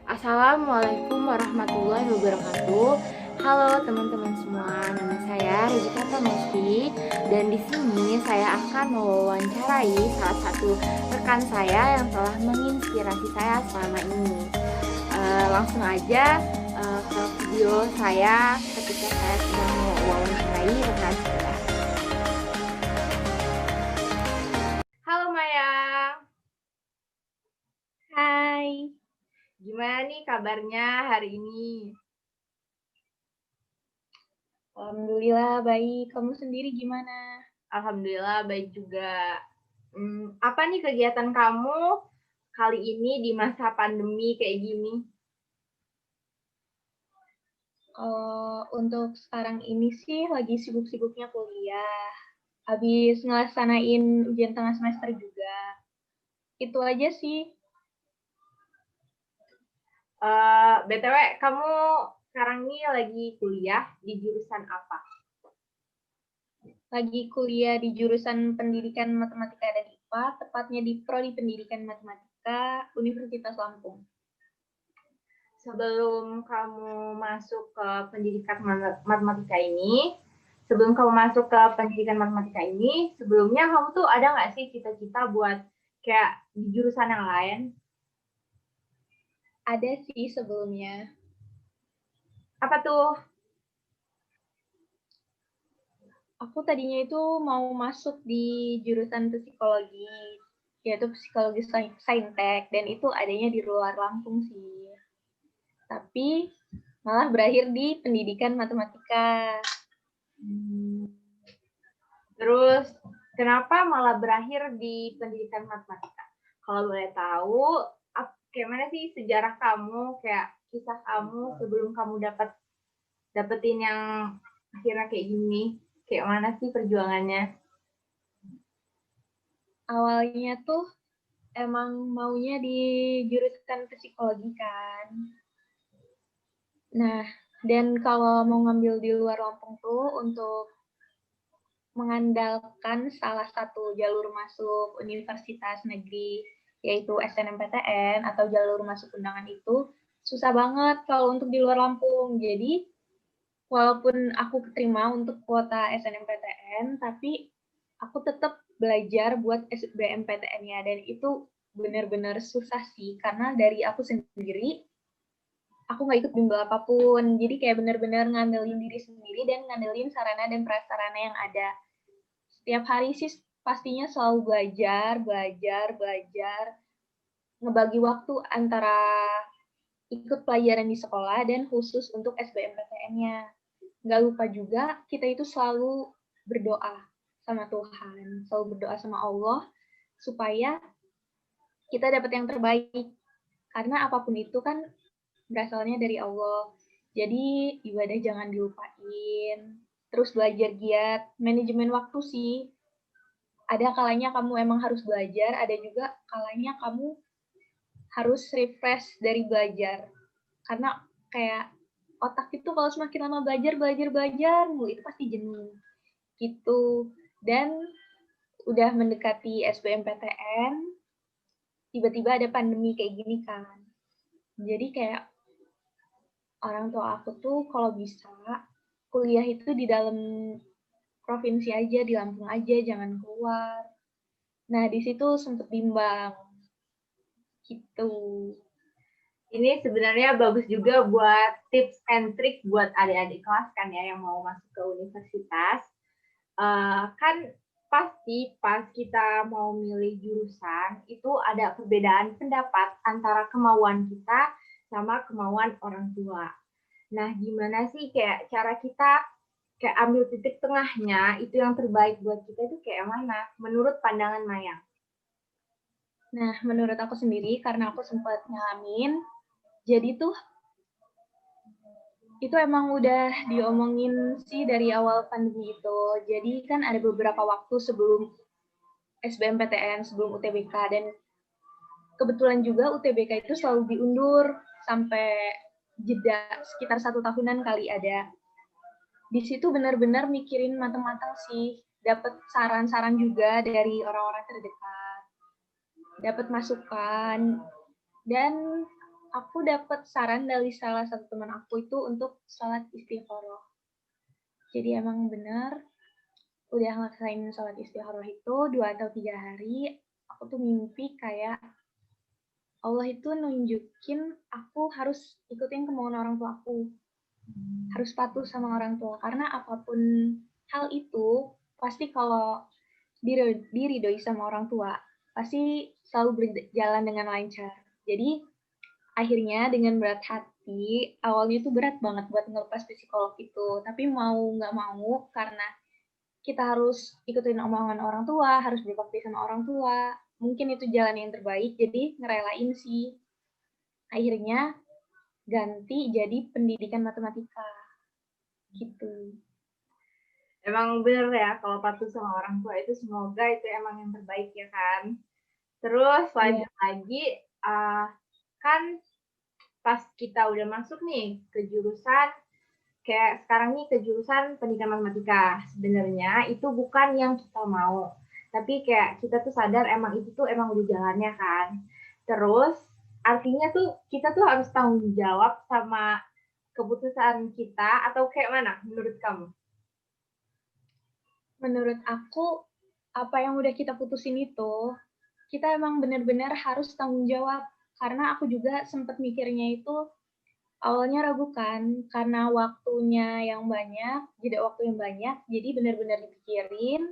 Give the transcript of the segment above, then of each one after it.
Assalamualaikum warahmatullahi wabarakatuh. Halo teman-teman semua, nama saya Rizka Tamusti dan di sini saya akan mewawancarai salah satu rekan saya yang telah menginspirasi saya selama ini. Langsung aja ke video saya ketika saya sedang mewawancarai rekan saya. Halo Maya, Hai, gimana nih kabarnya hari ini? alhamdulillah baik. Kamu sendiri gimana? Alhamdulillah baik juga. Apa nih kegiatan kamu kali ini di masa pandemi kayak gini? Untuk sekarang ini sih lagi sibuk-sibuknya kuliah. Habis ngelaksanain ujian tengah semester juga. Itu aja sih. BTW, kamu sekarang nih lagi kuliah di jurusan apa? Lagi kuliah di jurusan Pendidikan Matematika dan IPA, tepatnya di Prodi Pendidikan Matematika Universitas Lampung. Sebelum kamu masuk ke pendidikan matematika ini, sebelum kamu masuk ke pendidikan matematika ini, sebelumnya kamu tuh ada nggak sih cita-cita buat kayak di jurusan yang lain? Ada sih sebelumnya. Apa tuh? Aku tadinya itu mau masuk di jurusan psikologi, yaitu psikologi saintek, dan itu adanya di luar Lampung sih. Tapi malah berakhir di pendidikan matematika. Terus kenapa malah berakhir di pendidikan matematika? Kalau boleh tahu, kayak mana sih sejarah kamu, kayak kisah kamu sebelum kamu dapetin yang akhirnya kayak gini? Kayak mana sih perjuangannya? Awalnya tuh emang maunya di jurusan psikologi kan. Nah, dan kalau mau ngambil di luar Lampung tuh untuk mengandalkan salah satu jalur masuk universitas negeri, yaitu SNMPTN atau jalur masuk undangan itu susah banget kalau untuk di luar Lampung. Jadi, walaupun aku keterima untuk kuota SNMPTN, tapi aku tetap belajar buat SBMPTN-nya, dan itu benar-benar susah sih, karena dari aku sendiri, aku nggak ikut bimbel apapun, jadi kayak benar-benar ngandelin diri sendiri dan ngandelin sarana dan prasarana yang ada. Setiap hari sih pastinya selalu belajar, ngebagi waktu antara ikut pelajaran di sekolah dan khusus untuk SBMPTN-nya. Nggak lupa juga, kita itu selalu berdoa sama Tuhan, selalu berdoa sama Allah, supaya kita dapat yang terbaik. Karena apapun itu kan berasalnya dari Allah. Jadi ibadah jangan dilupain. Terus belajar giat, manajemen waktu sih. Ada kalanya kamu emang harus belajar, ada juga kalanya kamu harus refresh dari belajar. Karena kayak otak itu kalau semakin lama belajar itu pasti jenuh gitu. Dan udah mendekati SBMPTN, tiba-tiba ada pandemi kayak gini kan. Jadi kayak orang tua aku tuh kalau bisa kuliah itu di dalam provinsi aja, di Lampung aja, jangan keluar. Nah, di situ sempet bimbang gitu. Ini sebenarnya bagus juga buat tips and trick buat adik-adik kelas kan ya yang mau masuk ke universitas. Kan pasti pas kita mau milih jurusan itu ada perbedaan pendapat antara kemauan kita sama kemauan orang tua. Nah, gimana sih kayak cara kita kayak ambil titik tengahnya itu yang terbaik buat kita itu kayak mana? Menurut pandangan Maya? Nah, menurut aku sendiri, karena aku sempat ngalamin, jadi tuh itu emang udah diomongin sih dari awal pandemi itu. Jadi kan ada beberapa waktu sebelum SBMPTN, sebelum UTBK, dan kebetulan juga UTBK itu selalu diundur sampai jeda sekitar 1 tahunan kali ada. Di situ benar-benar mikirin matang-matang sih, dapat saran-saran juga dari orang-orang terdekat, dapat masukan, dan aku dapat saran dari salah satu teman aku itu untuk sholat istikharah. Jadi emang benar, udah ngelaksanain sholat istikharah itu 2 atau 3 hari, aku tuh mimpi kayak Allah itu nunjukin aku harus ikutin kemauan orang tua aku. Harus patuh sama orang tua. Karena apapun hal itu, pasti kalau diridhoi sama orang tua, pasti selalu berjalan dengan lancar. Jadi akhirnya dengan berat hati, awalnya itu berat banget buat ngelepas psikolog itu. Tapi mau nggak mau, karena kita harus ikutin omongan orang tua, harus berbakti sama orang tua. Mungkin itu jalan yang terbaik, jadi ngerelain sih. Akhirnya ganti jadi pendidikan matematika. Gitu. Emang bener ya, kalau patuh sama orang tua itu semoga itu emang yang terbaik ya kan. Terus lanjut lagi, kan pas kita udah masuk nih ke jurusan, kayak sekarang nih ke jurusan pendidikan matematika, sebenarnya itu bukan yang kita mau. Tapi kayak kita tuh sadar emang itu tuh emang udah jalannya kan. Terus artinya tuh kita tuh harus tanggung jawab sama keputusan kita atau kayak mana menurut kamu? Menurut aku, apa yang udah kita putusin itu, kita emang benar-benar harus tanggung jawab. Karena aku juga sempat mikirnya itu, awalnya ragu kan, karena waktunya yang banyak, jeda waktu yang banyak, jadi benar-benar dipikirin,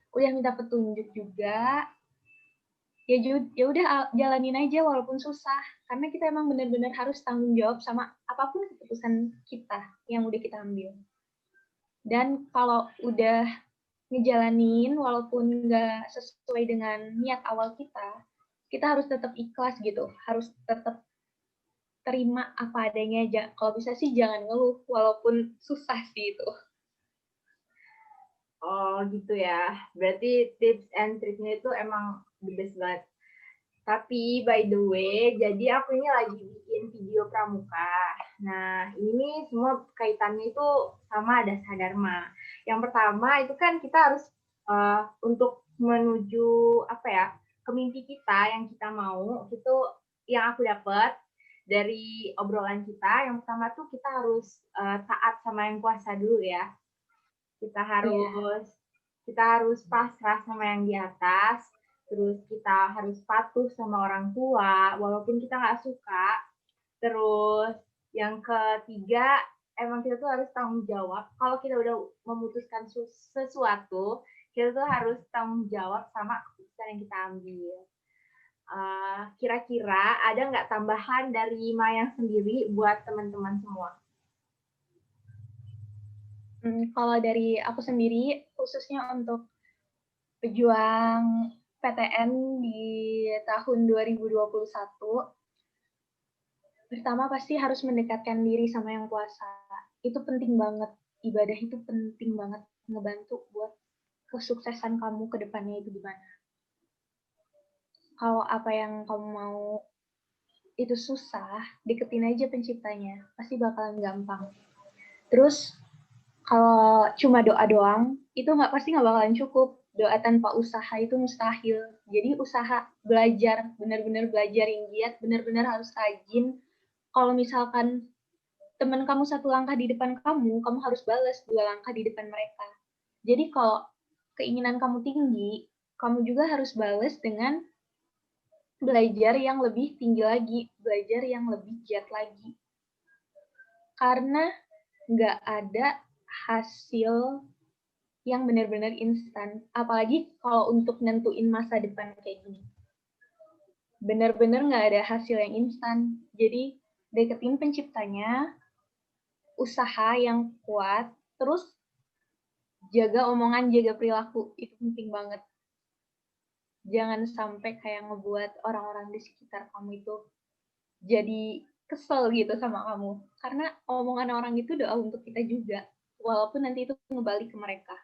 udah minta petunjuk juga, ya udah jalanin aja walaupun susah, karena kita emang benar-benar harus tanggung jawab sama apapun keputusan kita yang udah kita ambil. Dan kalau udah ngejalanin walaupun nggak sesuai dengan niat awal kita harus tetap ikhlas gitu, harus tetap terima apa adanya aja. Kalau bisa sih jangan ngeluh, walaupun susah sih itu. Oh gitu ya, berarti tips and triknya itu emang the best banget. Tapi by the way, jadi aku ini lagi bikin video pramuka. Nah, ini semua kaitannya itu sama dasar dharma. Yang pertama itu kan kita harus untuk menuju apa ya, ke mimpi kita yang kita mau, itu yang aku dapat dari obrolan kita. Yang pertama tuh kita harus taat sama yang kuasa dulu ya. Kita harus kita harus pasrah sama yang di atas, terus kita harus patuh sama orang tua walaupun kita nggak suka. Terus yang ketiga, emang kita tuh harus tanggung jawab. Kalau kita udah memutuskan sesuatu, kita tuh harus tanggung jawab sama keputusan yang kita ambil. Kira-kira ada nggak tambahan dari Mayang sendiri buat teman-teman semua? Kalau dari aku sendiri, khususnya untuk pejuang PTN di tahun 2021, pertama pasti harus mendekatkan diri sama yang kuasa. Itu penting banget. Ibadah itu penting banget, ngebantu buat kesuksesan kamu ke depannya itu gimana. Kalau apa yang kamu mau itu susah, deketin aja penciptanya. Pasti bakalan gampang. Terus kalau cuma doa doang, itu pasti nggak bakalan cukup. Doa tanpa usaha itu mustahil. Jadi usaha belajar, benar-benar belajar yang giat, benar-benar harus rajin. Kalau misalkan teman kamu 1 langkah di depan kamu, kamu harus balas 2 langkah di depan mereka. Jadi kalau keinginan kamu tinggi, kamu juga harus balas dengan belajar yang lebih tinggi lagi, belajar yang lebih giat lagi. Karena nggak ada hasil yang benar-benar instan. Apalagi kalau untuk nentuin masa depan kayak gini. Benar-benar nggak ada hasil yang instan. Jadi deketin penciptanya, usaha yang kuat, terus jaga omongan, jaga perilaku. Itu penting banget. Jangan sampai kayak ngebuat orang-orang di sekitar kamu itu jadi kesel gitu sama kamu. Karena omongan orang itu doa untuk kita juga. Walaupun nanti itu ngebalik ke mereka.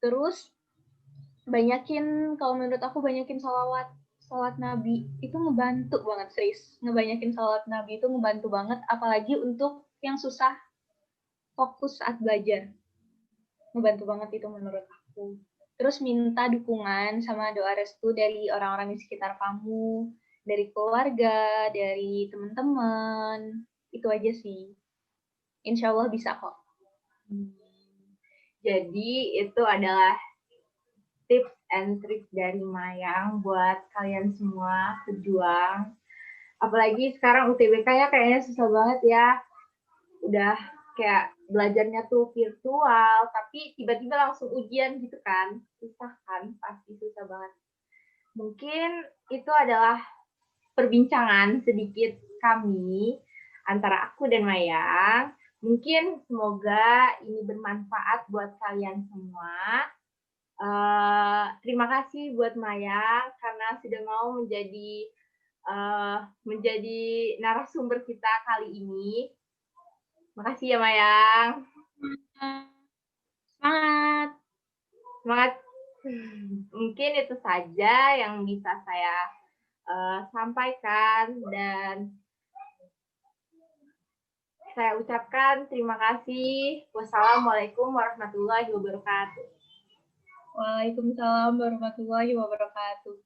Terus kalau menurut aku banyakin salawat Nabi itu ngebantu banget, serius. Ngebanyakin salawat Nabi itu ngebantu banget, apalagi untuk yang susah fokus saat belajar. Ngebantu banget itu menurut aku. Terus minta dukungan sama doa restu dari orang-orang di sekitar kamu, dari keluarga, dari teman-teman. Itu aja sih. Insya Allah bisa kok. Jadi itu adalah tips and trick dari Mayang buat kalian semua pejuang. Apalagi sekarang UTBK-nya kayaknya susah banget ya. Udah kayak belajarnya tuh virtual, tapi tiba-tiba langsung ujian gitu kan. Susah kan? Pasti susah banget. Mungkin itu adalah perbincangan sedikit kami antara aku dan Mayang. Mungkin semoga ini bermanfaat buat kalian semua. Terima kasih buat Maya karena sudah mau menjadi narasumber kita kali ini. Makasih ya Mayang. Semangat! Semangat. Mungkin itu saja yang bisa saya sampaikan dan saya ucapkan terima kasih. Wassalamualaikum warahmatullahi wabarakatuh. Waalaikumsalam warahmatullahi wabarakatuh.